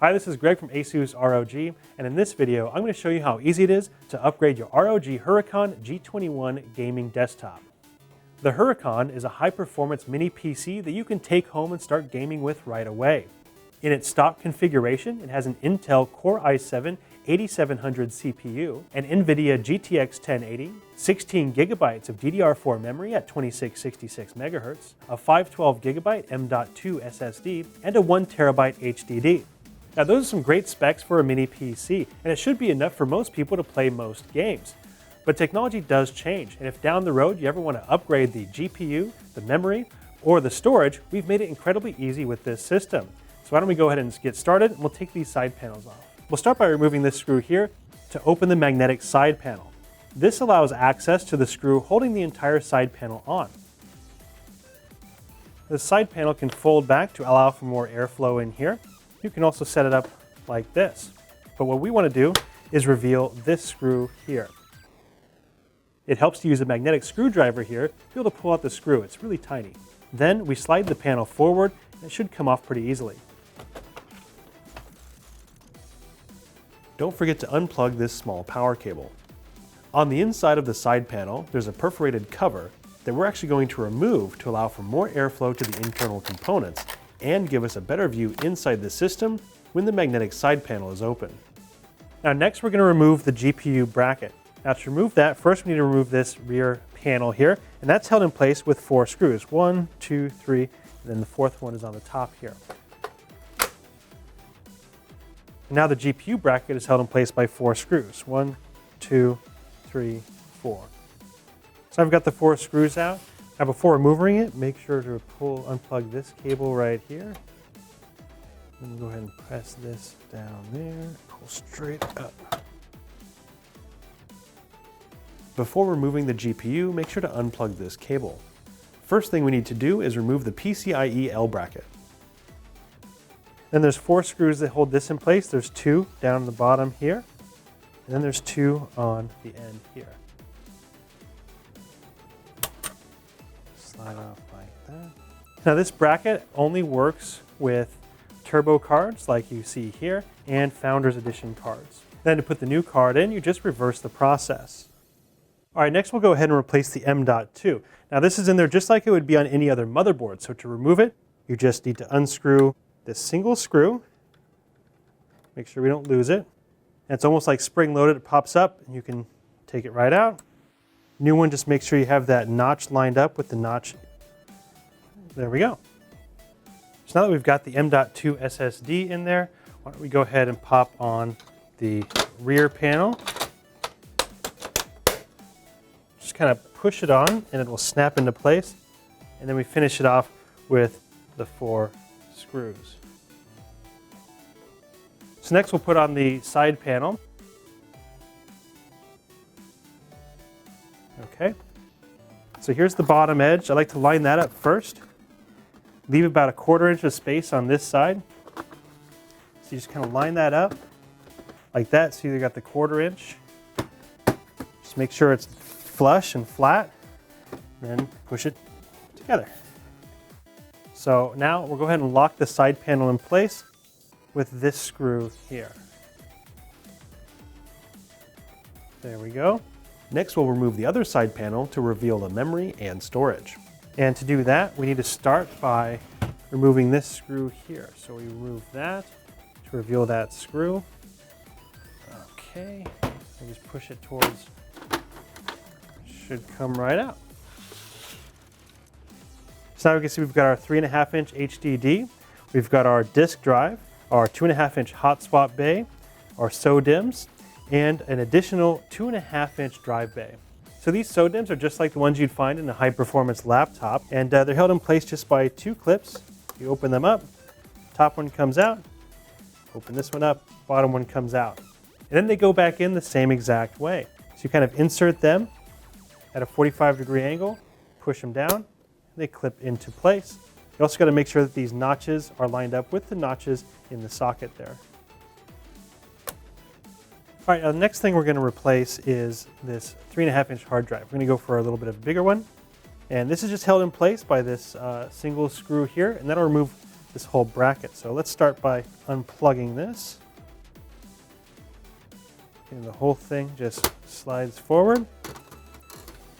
Hi, this is Greg from ASUS ROG, and in this video, I'm going to show you how easy it is to upgrade your ROG Huracan G21 gaming desktop. The Huracan is a high-performance mini PC that you can take home and start gaming with right away. In its stock configuration, it has an Intel Core i7 8700 CPU, an NVIDIA GTX 1080, 16 gigabytes of DDR4 memory at 2666 MHz, a 512GB M.2 SSD, and a 1 TB HDD. Now those are some great specs for a mini PC, and it should be enough for most people to play most games. But technology does change, and if down the road you ever want to upgrade the GPU, the memory, or the storage, we've made it incredibly easy with this system. So why don't we go ahead and get started, and we'll take these side panels off. We'll start by removing this screw here to open the magnetic side panel. This allows access to the screw holding the entire side panel on. The side panel can fold back to allow for more airflow in here. You can also set it up like this. But what we want to do is reveal this screw here. It helps to use a magnetic screwdriver here to be able to pull out the screw. It's really tiny. Then we slide the panel forward and it should come off pretty easily. Don't forget to unplug this small power cable. On the inside of the side panel, there's a perforated cover that we're actually going to remove to allow for more airflow to the internal components and give us a better view inside the system when the magnetic side panel is open. Now next we're going to remove the GPU bracket. Now to remove that, first we need to remove this rear panel here, and that's held in place with 4 screws. 1, 2, 3, and then the 4th one is on the top here. Now the GPU bracket is held in place by 4 screws. 1, 2, 3, 4. So I've got the 4 screws out. Now before removing it, make sure to unplug this cable right here. And go ahead and press this down there, pull straight up. Before removing the GPU, make sure to unplug this cable. First thing we need to do is remove the PCIe L bracket. Then there's 4 screws that hold this in place. There's 2 down the bottom here, and then there's 2 on the end here. Slide off like that. Now this bracket only works with turbo cards like you see here and Founders Edition cards. Then to put the new card in, you just reverse the process. All right, next we'll go ahead and replace the M.2. Now this is in there just like it would be on any other motherboard. So to remove it, you just need to unscrew this single screw. Make sure we don't lose it. And it's almost like spring-loaded. It pops up and you can take it right out. New one, just make sure you have that notch lined up with the notch. There we go. So now that we've got the M.2 SSD in there, why don't we go ahead and pop on the rear panel. Just kind of push it on and it will snap into place. And then we finish it off with the 4 screws. So next we'll put on the side panel. Okay, so here's the bottom edge. I like to line that up first. Leave about a 1/4 inch of space on this side. So you just kind of line that up like that. So you got the 1/4 inch. Just make sure it's flush and flat, and then push it together. So now we'll go ahead and lock the side panel in place with this screw here. There we go. Next, we'll remove the other side panel to reveal the memory and storage. And to do that, we need to start by removing this screw here. So we remove that to reveal that screw. Okay, and just push it towards, should come right out. So now we can see we've got our 3.5 inch HDD, we've got our disk drive, our 2.5 inch hot swap bay, our SODIMMs, and an additional 2.5 inch drive bay. So these SODIMMs are just like the ones you'd find in a high performance laptop, and they're held in place just by 2 clips. You open them up, top one comes out, open this one up, bottom one comes out. And then they go back in the same exact way. So you kind of insert them at a 45-degree angle, push them down, and they clip into place. You also got to make sure that these notches are lined up with the notches in the socket there. All right, now the next thing we're going to replace is this 3.5 inch hard drive. We're going to go for a little bit of a bigger one. And this is just held in place by this single screw here, and that'll remove this whole bracket. So let's start by unplugging this. And the whole thing just slides forward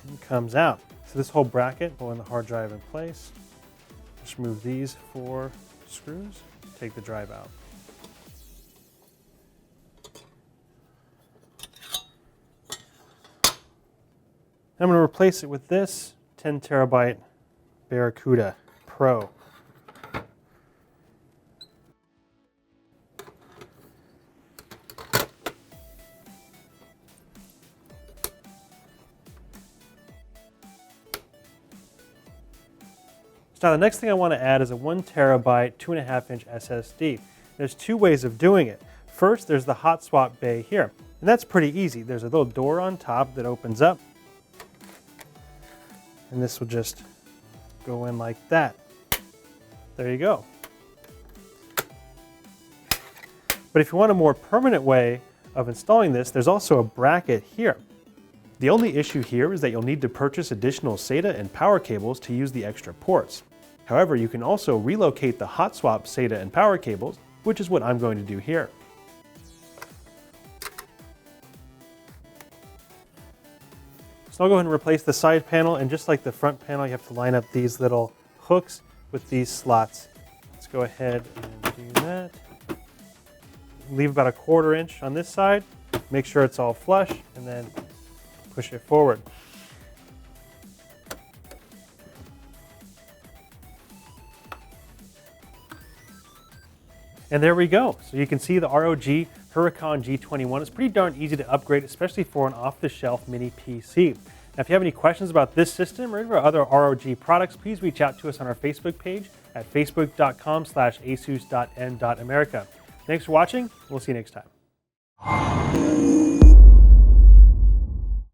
and comes out. So this whole bracket will in the hard drive in place. Just remove these 4 screws, take the drive out. I'm going to replace it with this 10 terabyte Barracuda Pro. Now the next thing I want to add is a 1 terabyte, 2.5-inch SSD. There's 2 ways of doing it. First, there's the hot swap bay here, and that's pretty easy. There's a little door on top that opens up, and this will just go in like that. There you go. But if you want a more permanent way of installing this, there's also a bracket here. The only issue here is that you'll need to purchase additional SATA and power cables to use the extra ports. However, you can also relocate the hot swap SATA and power cables, which is what I'm going to do here. So I'll go ahead and replace the side panel, and just like the front panel, you have to line up these little hooks with these slots. Let's go ahead and do that. Leave about a 1/4 inch on this side, make sure it's all flush, and then push it forward. And there we go. So you can see the ROG Huracan G21 is pretty darn easy to upgrade, especially for an off-the-shelf mini PC. Now, if you have any questions about this system or any of our other ROG products, please reach out to us on our Facebook page at facebook.com/asus.n.america. Thanks for watching. We'll see you next time.